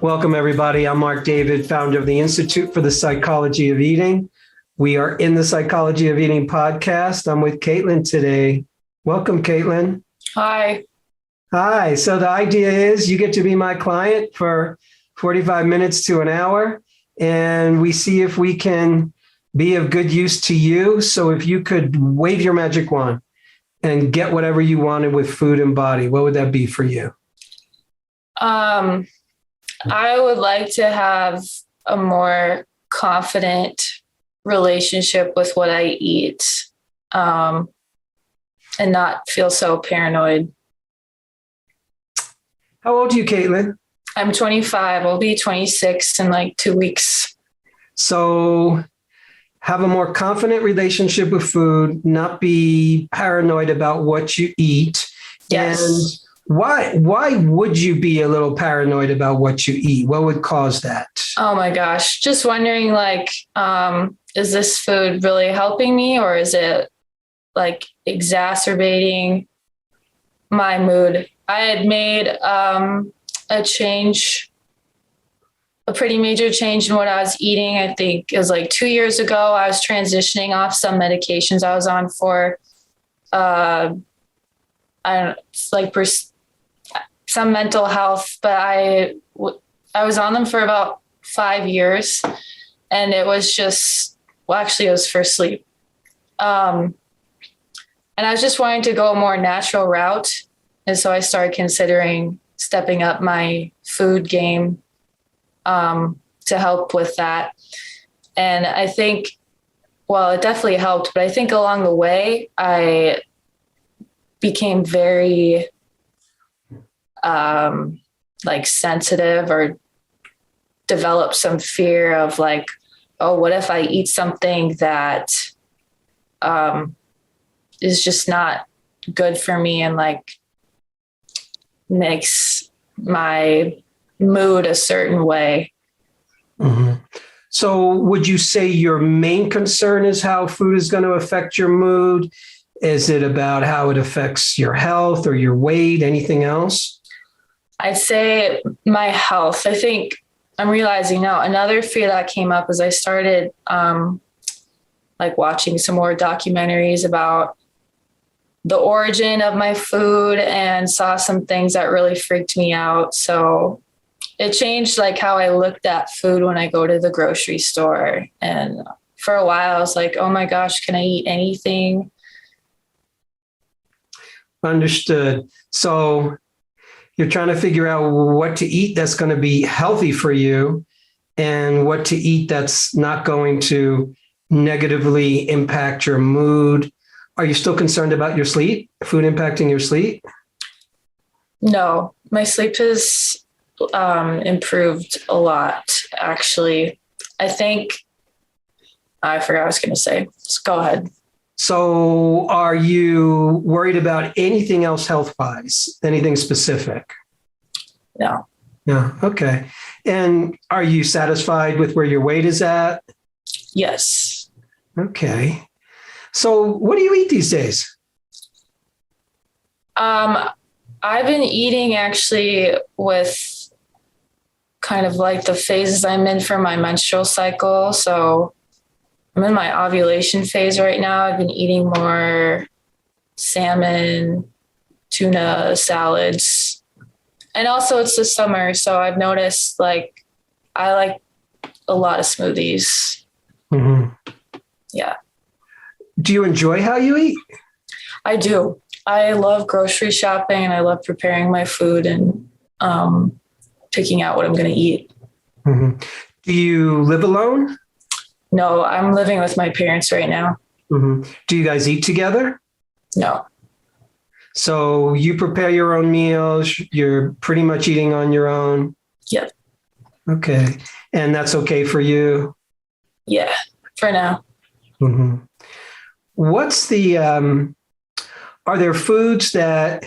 Welcome, everybody. I'm Marc David, founder of the Institute for the Psychology of Eating. We are in the Psychology of Eating podcast. I'm with Caitlin today. Welcome, Caitlin. Hi. Hi. So the idea is you get to be my client for 45 minutes to an hour, and we see if we can be of good use to you. So if you could wave your magic wand and get whatever you wanted with food and body, what would that be for you? I would like to have a more confident relationship with what I eat, and not feel so paranoid. How old are you, Caitlin? I'm 25. I'll be 26 in like 2 weeks. So have a more confident relationship with food, not be paranoid about what you eat. Yes. And why would you be a little paranoid about what you eat? What would cause that? Oh my gosh. Just wondering, like, is this food really helping me, or is it like exacerbating my mood? I had made a pretty major change in what I was eating. I think it was like 2 years ago. I was transitioning off some medications I was on for, some mental health, but I was on them for about 5 years, and it was just, it was for sleep. And I was just wanting to go a more natural route. And so I started considering stepping up my food game, to help with that. And I think, it definitely helped, but I think along the way, I became very, sensitive, or developed some fear of like, oh, what if I eat something that, is just not good for me, and like makes my mood a certain way. Mm-hmm. So would you say your main concern is how food is going to affect your mood? Is it about how it affects your health or your weight? Anything else? I'd say my health. I think I'm realizing now another fear that came up as I started watching some more documentaries about the origin of my food, and saw some things that really freaked me out. So it changed like how I looked at food when I go to the grocery store. And for a while I was like, oh my gosh, can I eat anything? Understood. So you're trying to figure out what to eat that's going to be healthy for you, and what to eat that's not going to negatively impact your mood. Are you still concerned about your sleep, food impacting your sleep? No, my sleep has improved a lot, actually. I think I forgot what I was going to say. Just go ahead. So are you worried about anything else health-wise? Anything specific? No. Yeah. Okay. And are you satisfied with where your weight is at? Yes. Okay. So what do you eat these days? I've been eating actually with kind of like the phases I'm in for my menstrual cycle. So I'm in my ovulation phase right now. I've been eating more salmon, tuna, salads. And also it's the summer. So I've noticed like I like a lot of smoothies. Mm-hmm. Yeah. Do you enjoy how you eat? I do. I love grocery shopping, and I love preparing my food and picking out what I'm going to eat. Mm-hmm. Do you live alone? No, I'm living with my parents right now. Mm-hmm. Do you guys eat together? No. So you prepare your own meals. You're pretty much eating on your own. Yep. Okay. And that's okay for you? Yeah, for now. Mm-hmm. What's are there foods that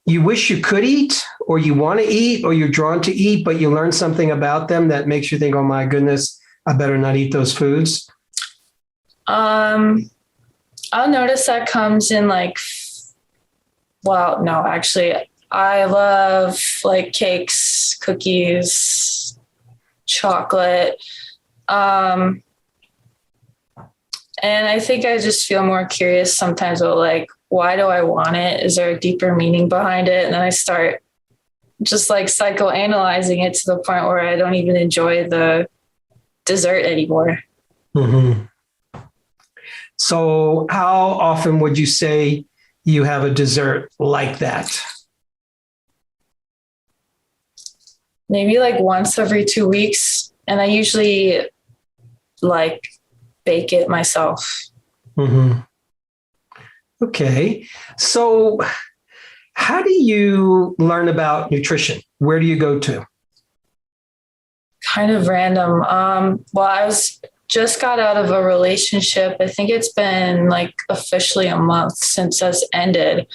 you wish you could eat, or you want to eat, or you're drawn to eat, but you learn something about them that makes you think, oh my goodness, I better not eat those foods? I'll notice that comes in like, well, no, actually, I love like cakes, cookies, chocolate. And I think I just feel more curious sometimes about like, why do I want it? Is there a deeper meaning behind it? And then I start just like psychoanalyzing it to the point where I don't even enjoy the dessert anymore. Mm-hmm. So how often would you say you have a dessert like that? Maybe like once every 2 weeks. And I usually like bake it myself. Mm-hmm. Okay. So how do you learn about nutrition? Where do you go to? Kind of random. Well, just got out of a relationship. I think it's been like officially a month since that's ended.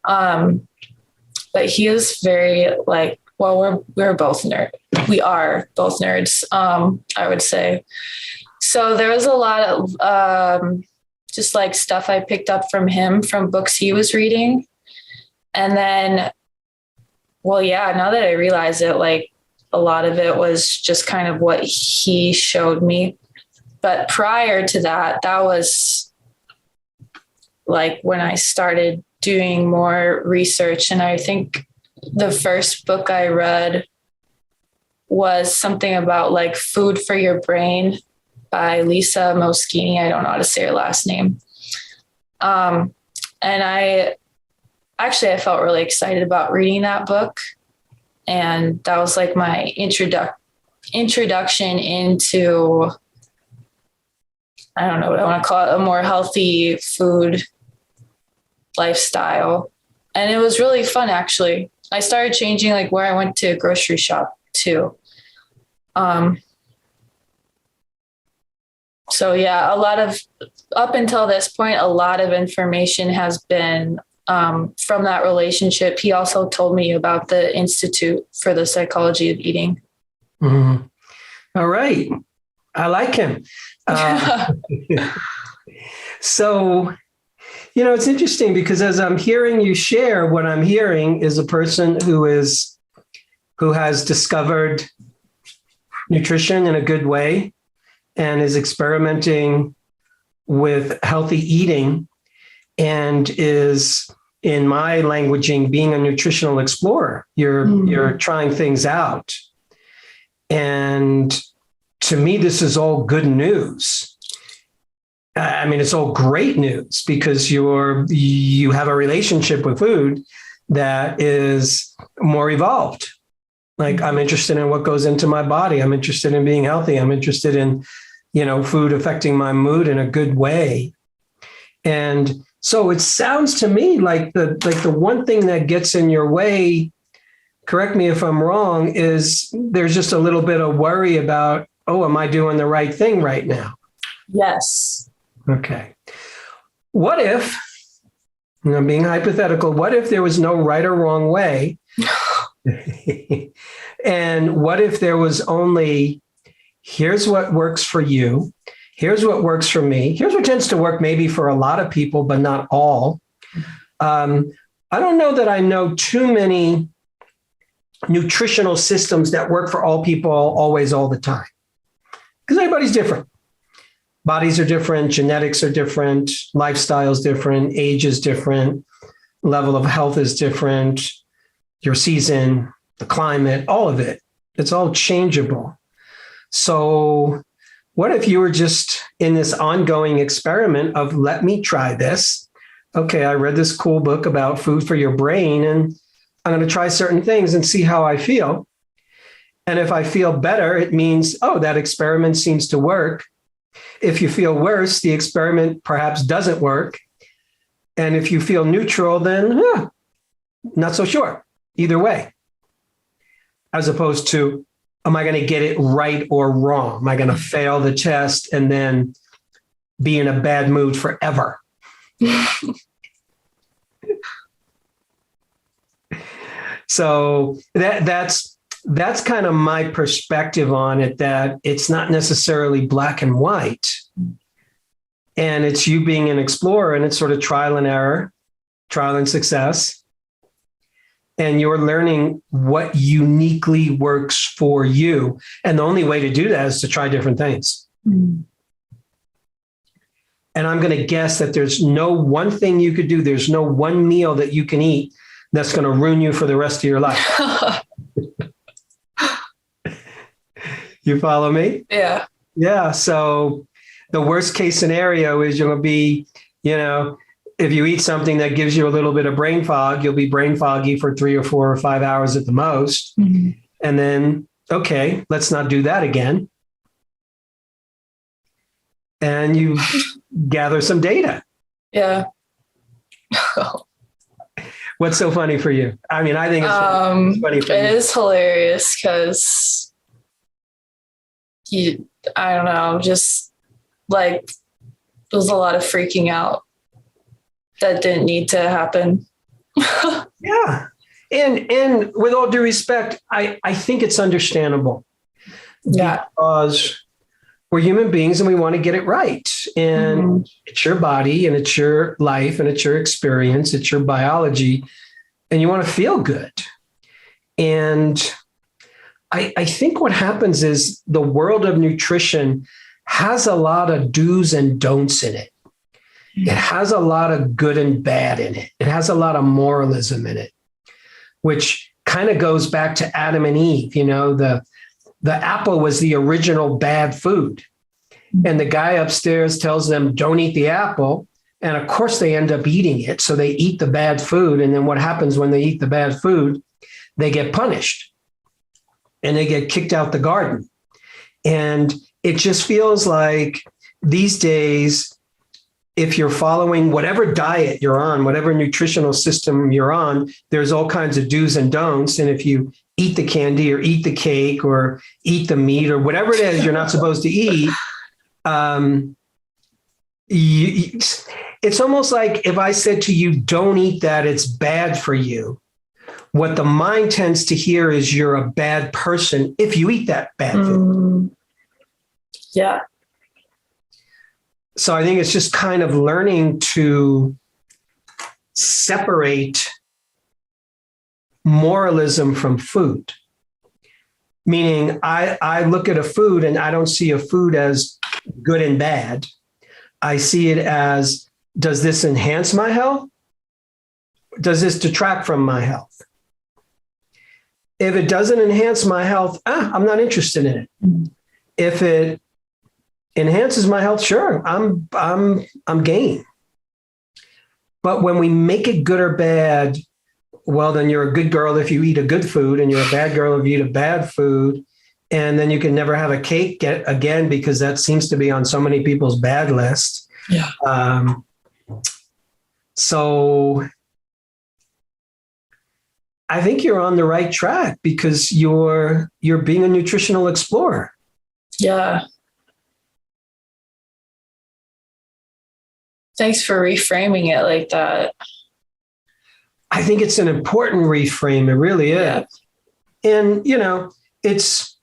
But he is very like, well, we're both nerds. We are both nerds, I would say. So there was a lot of just like stuff I picked up from him from books he was reading. And then, well, yeah, now that I realize it, like a lot of it was just kind of what he showed me. But prior to that, that was like when I started doing more research. And I think the first book I read was something about like Food for Your Brain by Lisa Moschini. I don't know how to say her last name. And I felt really excited about reading that book. And that was like my introduction into, I don't know what I want to call it, a more healthy food lifestyle. And it was really fun, actually. I started changing like where I went to grocery shop too. So yeah, up until this point, a lot of information has been from that relationship. He also told me about the Institute for the Psychology of Eating. Mm-hmm. All right. I like him. So, it's interesting because as I'm hearing you share, what I'm hearing is a person who has discovered nutrition in a good way and is experimenting with healthy eating and is, in my languaging, being a nutritional explorer. You're trying things out. And to me, this is all good news. I mean, it's all great news because you have a relationship with food that is more evolved. Like, I'm interested in what goes into my body. I'm interested in being healthy. I'm interested in, food affecting my mood in a good way. And so it sounds to me like the one thing that gets in your way, correct me if I'm wrong, is there's just a little bit of worry about, oh, am I doing the right thing right now? Yes. Okay. What if, and I'm being hypothetical, what if there was no right or wrong way? And what if there was only, here's what works for you, here's what works for me, here's what tends to work maybe for a lot of people, but not all. I don't know that I know too many nutritional systems that work for all people always, all the time, because everybody's different. Bodies are different, genetics are different, lifestyle is different, age is different, level of health is different, your season, the climate, all of it. It's all changeable. So what if you were just in this ongoing experiment of, let me try this. Okay, I read this cool book about food for your brain, and I'm going to try certain things and see how I feel. And if I feel better, it means, oh, that experiment seems to work. If you feel worse, the experiment perhaps doesn't work. And if you feel neutral, then not so sure either way. As opposed to, am I going to get it right or wrong? Am I going to fail the test and then be in a bad mood forever? So that's kind of my perspective on it, that it's not necessarily black and white. And it's you being an explorer, and it's sort of trial and error, trial and success. and you're learning what uniquely works for you. And the only way to do that is to try different things. Mm. And I'm going to guess that there's no one thing you could do. There's no one meal that you can eat that's going to ruin you for the rest of your life. You follow me? Yeah. Yeah. So the worst case scenario is you're going to be, if you eat something that gives you a little bit of brain fog, you'll be brain foggy for 3 or 4 or 5 hours at the most. Mm-hmm. And then, okay, let's not do that again. And you gather some data. Yeah. What's so funny for you? I mean, I think it's funny for you. It is hilarious because I don't know, just like there's a lot of freaking out that didn't need to happen. Yeah. And with all due respect, I think it's understandable. Yeah. Because we're human beings and we want to get it right. And it's your body and it's your life and it's your experience. It's your biology. And you want to feel good. And I think what happens is the world of nutrition has a lot of do's and don'ts in it. It has a lot of good and bad in it. It has a lot of moralism in it, which kind of goes back to Adam and Eve. The apple was the original bad food. And the guy upstairs tells them, don't eat the apple. And of course they end up eating it. So they eat the bad food. And then what happens when they eat the bad food? They get punished and they get kicked out the garden. And it just feels like these days, if you're following whatever diet you're on, whatever nutritional system you're on, there's all kinds of do's and don'ts. And if you eat the candy or eat the cake or eat the meat or whatever it is you're not supposed to eat, it's almost like if I said to you, don't eat that, it's bad for you. What the mind tends to hear is you're a bad person if you eat that bad food. Yeah. So I think it's just kind of learning to separate moralism from food. Meaning I look at a food and I don't see a food as good and bad. I see it as, does this enhance my health? Does this detract from my health? If it doesn't enhance my health, I'm not interested in it. If it enhances my health, sure, I'm game. But when we make it good or bad, well, then you're a good girl if you eat a good food, and you're a bad girl if you eat a bad food. And then you can never have a cake again because that seems to be on so many people's bad list. Yeah. So I think you're on the right track because you're being a nutritional explorer. Yeah. Thanks for reframing it like that. I think it's an important reframe. It really is. Yeah. And, it's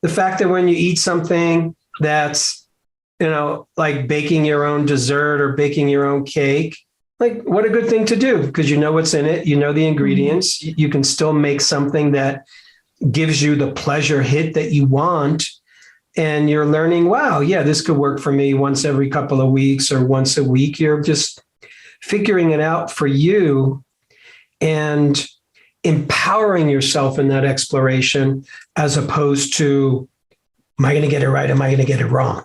the fact that when you eat something that's, like baking your own dessert or baking your own cake, like what a good thing to do because you know what's in it, you know the ingredients, you can still make something that gives you the pleasure hit that you want. And you're learning, wow, yeah, this could work for me once every couple of weeks or once a week. You're just figuring it out for you and empowering yourself in that exploration as opposed to, am I going to get it right? Am I going to get it wrong?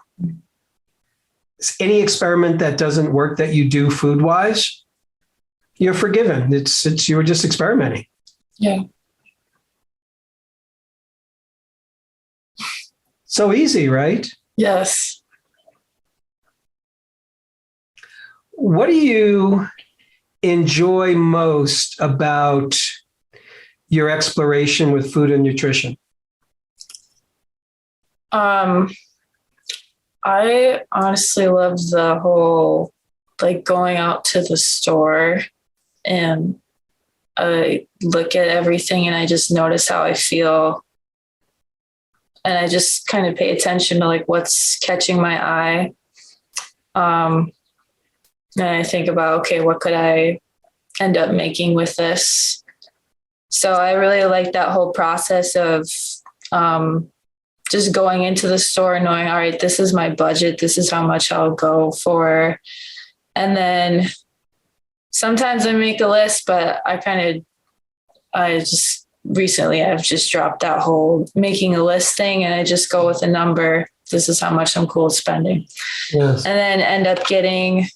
Any experiment that doesn't work that you do food-wise, you're forgiven. It's you were just experimenting. Yeah. So easy, right? Yes. What do you enjoy most about your exploration with food and nutrition? I honestly love the whole, like going out to the store and I look at everything and I just notice how I feel. And I just kind of pay attention to like what's catching my eye. And I think about, okay, what could I end up making with this? So I really like that whole process of just going into the store knowing, all right, this is my budget. This is how much I'll go for. And then sometimes I make a list, but I just recently I've just dropped that whole making a list thing, and I just go with a number. This is how much I'm cool spending. Yes. And then end up getting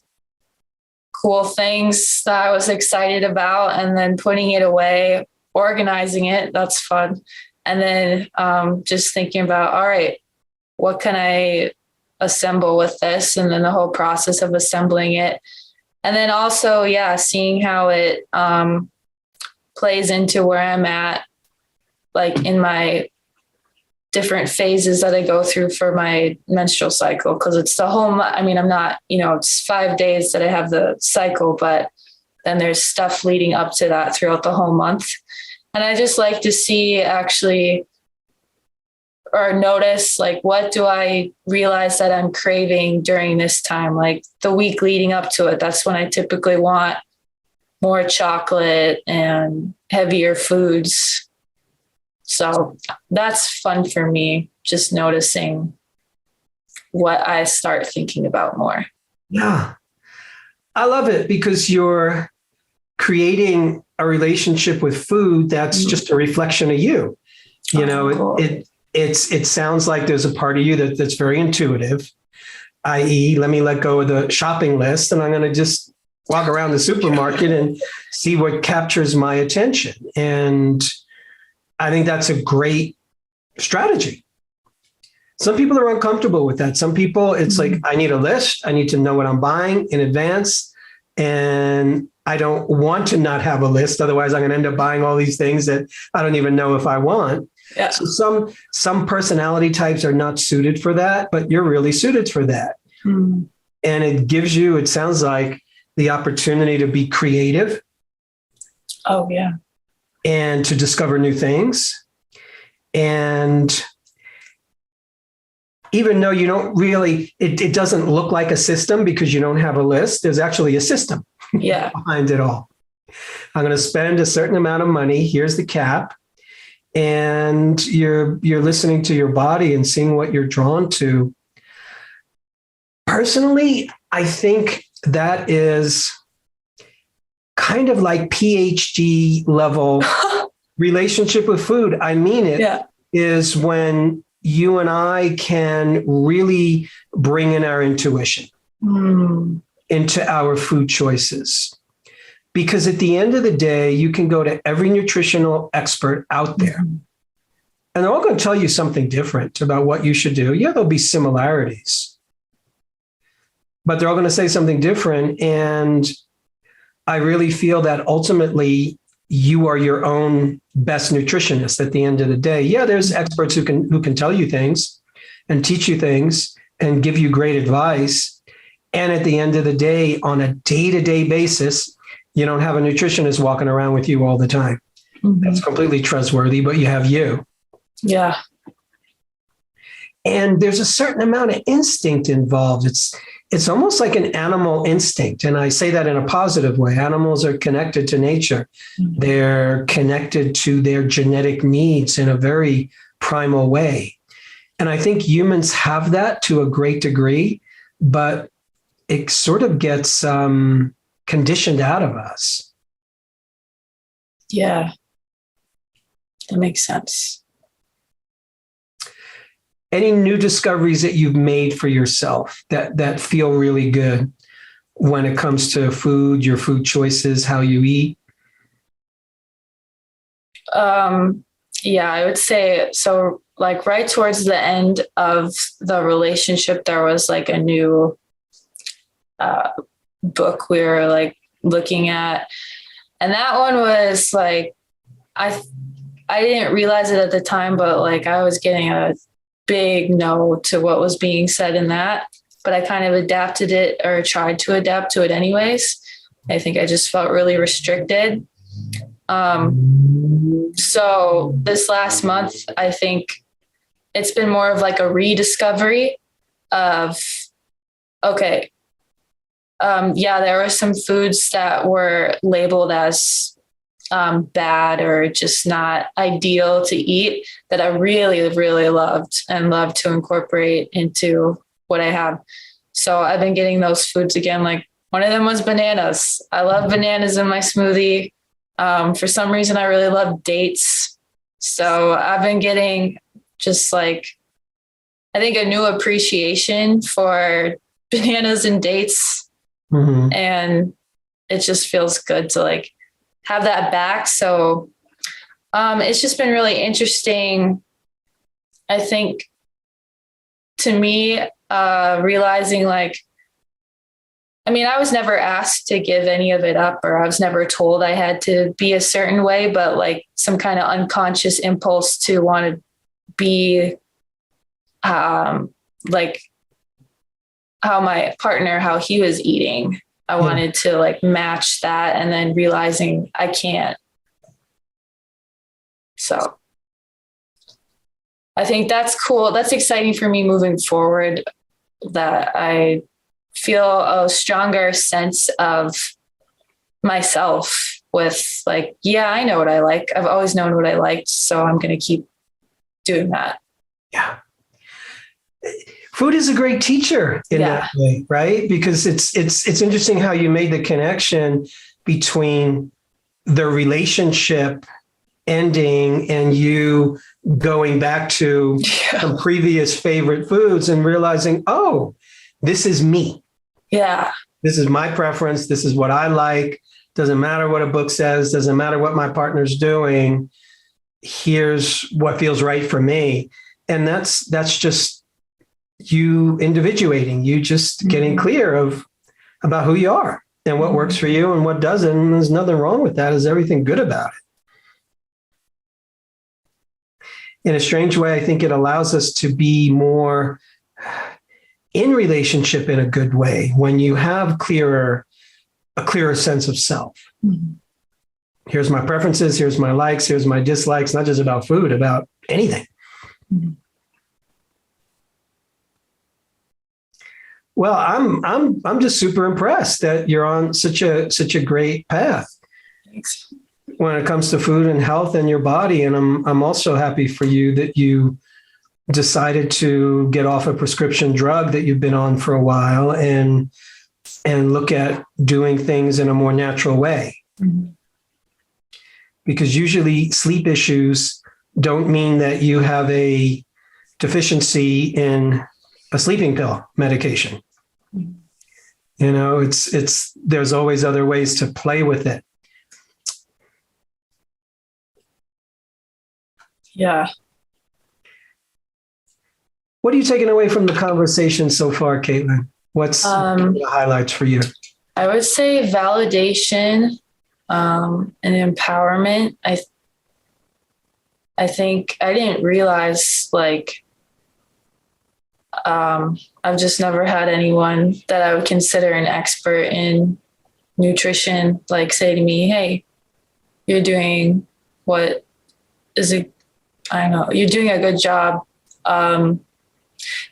cool things that I was excited about, and then putting it away, organizing it. That's fun. And then just thinking about, all right, what can I assemble with this? And then the whole process of assembling it. And then also, seeing how it plays into where I'm at, like in my different phases that I go through for my menstrual cycle. Cause it's the whole, I'm not, it's 5 days that I have the cycle, but then there's stuff leading up to that throughout the whole month. And I just like to see actually, or notice, like, what do I realize that I'm craving during this time? Like the week leading up to it, that's when I typically want more chocolate and heavier foods. So that's fun for me, just noticing what I start thinking about more. Yeah. I love it because you're creating a relationship with food that's just a reflection of you. Cool. It sounds like there's a part of you that's very intuitive, i.e., let me let go of the shopping list and I'm going to just walk around the supermarket and see what captures my attention. And I think that's a great strategy. Some people are uncomfortable with that. Some people, it's like, I need a list. I need to know what I'm buying in advance. And I don't want to not have a list. Otherwise, I'm going to end up buying all these things that I don't even know if I want. Yeah. So some personality types are not suited for that, but you're really suited for that. And it gives you, it sounds like, the opportunity to be creative. Oh, yeah. And to discover new things. And even though you don't really, it doesn't look like a system because you don't have a list, there's actually a system behind it all. I'm going to spend a certain amount of money. Here's the cap. And you're listening to your body and seeing what you're drawn to. Personally, I think that is kind of like PhD level relationship with food. I mean it is when you and I can really bring in our intuition into our food choices. Because at the end of the day, you can go to every nutritional expert out there and they're all going to tell you something different about what you should do. Yeah, there'll be similarities, but they're all going to say something different. And I really feel that ultimately you are your own best nutritionist at the end of the day. Yeah, there's experts who can tell you things and teach you things and give you great advice. And at the end of the day, on a day-to-day basis, you don't have a nutritionist walking around with you all the time. That's completely trustworthy, but you have you. Yeah. And there's a certain amount of instinct involved. It's almost like an animal instinct. And I say that in a positive way. Animals are connected to nature. They're connected to their genetic needs in a very primal way. And I think humans have that to a great degree, but it sort of gets conditioned out of us. Yeah. That makes sense. Any new discoveries that you've made for yourself that feel really good when it comes to food, your food choices, how you eat? I would say so. Like right towards the end of the relationship, there was like a new book we were like looking at, and that one was like I didn't realize it at the time, but like I was getting a big no to what was being said in that, but I kind of adapted it or tried to adapt to it anyways. I think I just felt really restricted. So this last month, I think it's been more of like a rediscovery of, okay, there were some foods that were labeled as bad or just not ideal to eat that I really, really loved and love to incorporate into what I have. So I've been getting those foods again. Like one of them was bananas. I love bananas in my smoothie. For some reason, I really love dates. So I've been getting just like, I think a new appreciation for bananas and dates. Mm-hmm. And it just feels good to like have that back. So it's just been really interesting. I think to me, realizing like, I mean, I was never asked to give any of it up, or I was never told I had to be a certain way, but like some kind of unconscious impulse to want to be like how my partner, how he was eating. I wanted to like match that, and then realizing I can't. So I think that's cool. That's exciting for me moving forward, that I feel a stronger sense of myself with like, yeah, I know what I like. I've always known what I liked. So I'm going to keep doing that. Yeah. Food is a great teacher in that way, right? Because it's interesting how you made the connection between the relationship ending and you going back to some previous favorite foods and realizing, oh, this is me. Yeah. This is my preference. This is what I like. Doesn't matter what a book says. Doesn't matter what my partner's doing. Here's what feels right for me. And that's just you individuating, you just getting clear about who you are and what works for you and what doesn't. And there's nothing wrong with that. There's everything good about it. In a strange way, I think it allows us to be more in relationship in a good way when you have a clearer sense of self. Mm-hmm. Here's my preferences, here's my likes, here's my dislikes, not just about food, about anything. Mm-hmm. Well, I'm just super impressed that you're on such a great path. Thanks. When it comes to food and health and your body. And I'm also happy for you that you decided to get off a prescription drug that you've been on for a while and look at doing things in a more natural way. Mm-hmm. Because usually sleep issues don't mean that you have a deficiency in a sleeping pill medication. Mm-hmm. You know, there's always other ways to play with it. Yeah. What are you taking away from the conversation so far, Caitlin? What's the highlights for you? I would say validation and empowerment. I think I didn't realize like I've just never had anyone that I would consider an expert in nutrition like say to me, hey, you're doing what is it? I don't know, you're doing a good job. And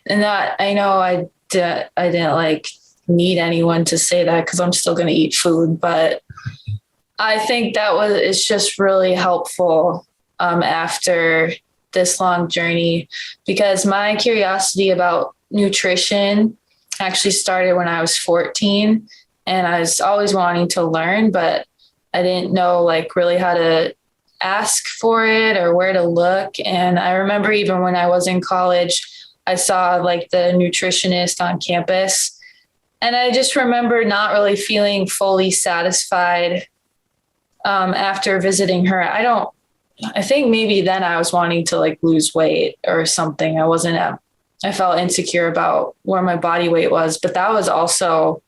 that I know I didn't like need anyone to say that because I'm still going to eat food, but I think it's just really helpful after this long journey, because my curiosity about nutrition actually started when I was 14 and I was always wanting to learn, but I didn't know like really how to ask for it or where to look. And I remember even when I was in college, I saw like the nutritionist on campus. And I just remember not really feeling fully satisfied after visiting her. I think maybe then I was wanting to like lose weight or something. I felt insecure about where my body weight was, but that was also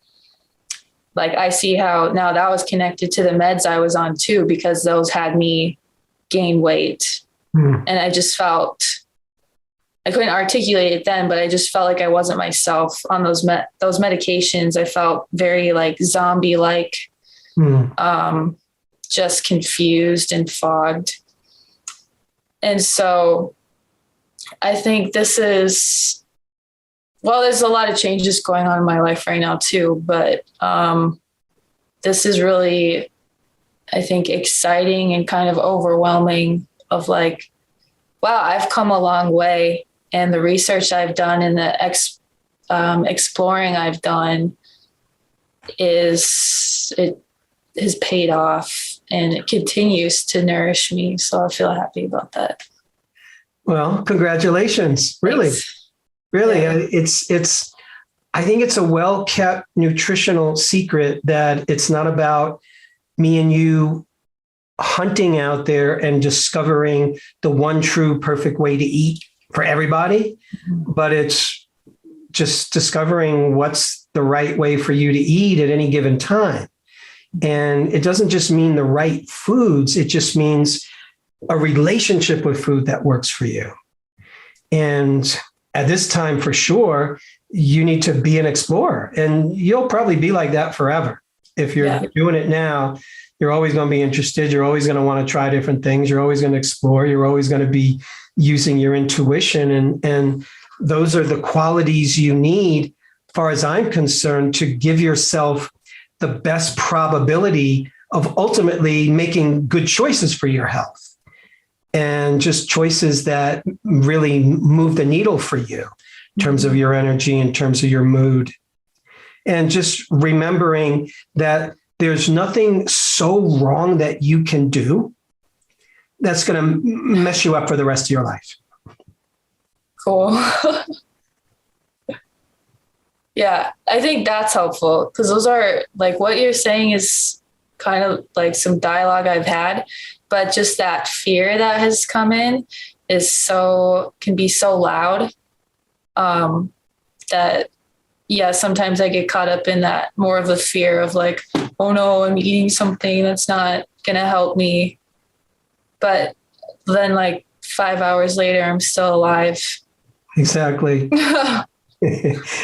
like, I see how now that was connected to the meds I was on too, because those had me gain weight. And I just felt, I couldn't articulate it then, but I just felt like I wasn't myself on those medications. I felt very like zombie-like, just confused and fogged. And so I think there's a lot of changes going on in my life right now too, but this has really I think, exciting and kind of overwhelming of like, wow, I've come a long way. And the research I've done and the exploring I've done it has paid off, and it continues to nourish me. So I feel happy about that. Well, congratulations. Really, Thanks. really. Yeah. I think it's a well-kept nutritional secret that it's not about me and you hunting out there and discovering the one true perfect way to eat for everybody, but it's just discovering what's the right way for you to eat at any given time. And it doesn't just mean the right foods, it just means a relationship with food that works for you. And at this time, for sure, you need to be an explorer, and you'll probably be like that forever. If you're doing it now, you're always going to be interested. You're always going to want to try different things. You're always going to explore. You're always going to be using your intuition. And those are the qualities you need, as far as I'm concerned, to give yourself the best probability of ultimately making good choices for your health, and just choices that really move the needle for you in terms of your energy, in terms of your mood. And just remembering that there's nothing so wrong that you can do that's going to mess you up for the rest of your life. Cool. Yeah, I think that's helpful, because those are like what you're saying is kind of like some dialogue I've had, but just that fear that has come in can be so loud that, yeah, sometimes I get caught up in that, more of the fear of like, oh no, I'm eating something that's not going to help me. But then like 5 hours later, I'm still alive. Exactly.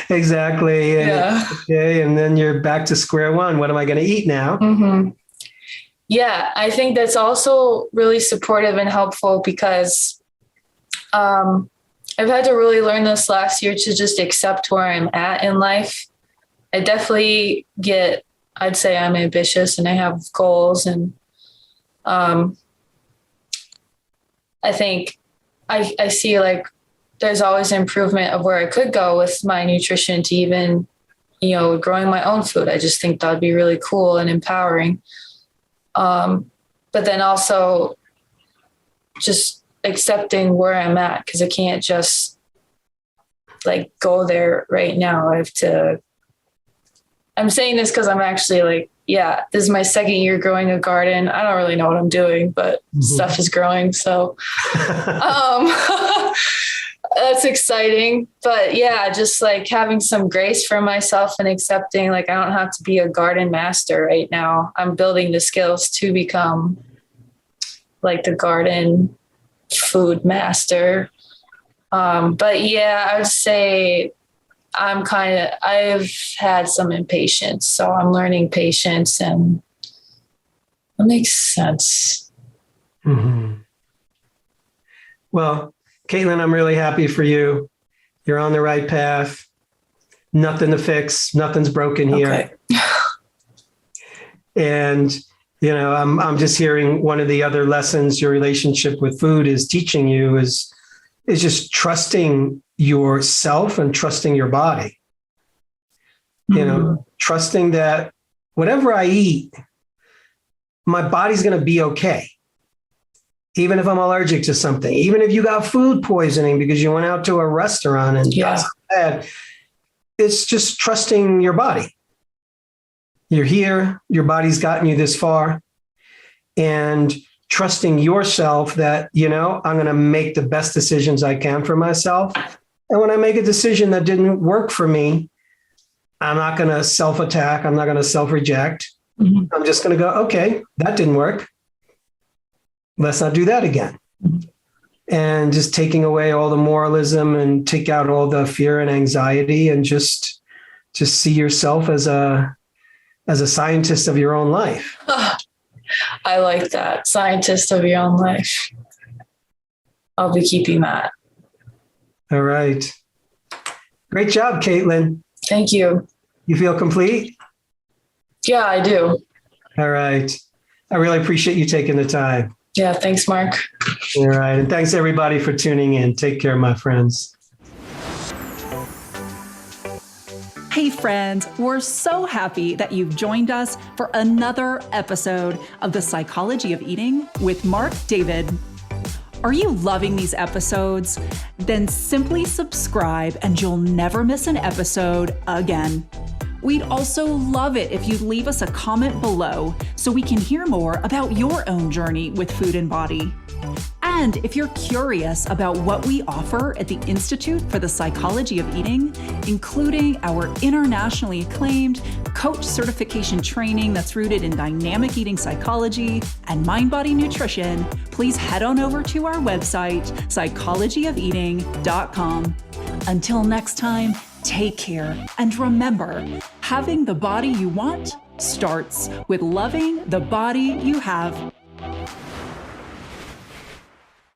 Exactly. Yeah. Okay. And then you're back to square one. What am I going to eat now? Mm-hmm. Yeah, I think that's also really supportive and helpful, because I've had to really learn this last year to just accept where I'm at in life. I definitely I'd say I'm ambitious and I have goals, and I think I see like there's always improvement of where I could go with my nutrition, to even, growing my own food. I just think that'd be really cool and empowering. But then also just accepting where I'm at, because I can't just like go there right now. I'm saying this because I'm actually like, yeah, this is my second year growing a garden. I don't really know what I'm doing, but stuff is growing. So that's exciting. But yeah, just like having some grace for myself and accepting like I don't have to be a garden master right now. I'm building the skills to become like the garden food master. But yeah, I would say I've had some impatience, so I'm learning patience, and that makes sense. Mm-hmm. Well, Caitlin, I'm really happy for you. You're on the right path. Nothing to fix. Nothing's broken here. Okay. And, I'm just hearing one of the other lessons your relationship with food is teaching you is just trusting yourself and trusting your body. Trusting that whatever I eat, my body's going to be okay. Even if I'm allergic to something, even if you got food poisoning because you went out to a restaurant and got something bad, it's just trusting your body. You're here, your body's gotten you this far, and trusting yourself that, I'm going to make the best decisions I can for myself. And when I make a decision that didn't work for me, I'm not going to self-attack. I'm not going to self-reject. Mm-hmm. I'm just going to go, okay, that didn't work. Let's not do that again. Mm-hmm. And just taking away all the moralism and take out all the fear and anxiety, and just see yourself as a scientist of your own life. I like that. Scientist of your own life. I'll be keeping that. All right. Great job, Caitlin. Thank you. You feel complete? Yeah, I do. All right. I really appreciate you taking the time. Yeah, thanks, Mark. All right. And thanks everybody for tuning in. Take care, my friends. Hey friends, we're so happy that you've joined us for another episode of The Psychology of Eating with Marc David. Are you loving these episodes? Then simply subscribe and you'll never miss an episode again. We'd also love it if you'd leave us a comment below so we can hear more about your own journey with food and body. And if you're curious about what we offer at the Institute for the Psychology of Eating, including our internationally acclaimed coach certification training that's rooted in dynamic eating psychology and mind-body nutrition, please head on over to our website, psychologyofeating.com. Until next time, take care. And remember, having the body you want starts with loving the body you have.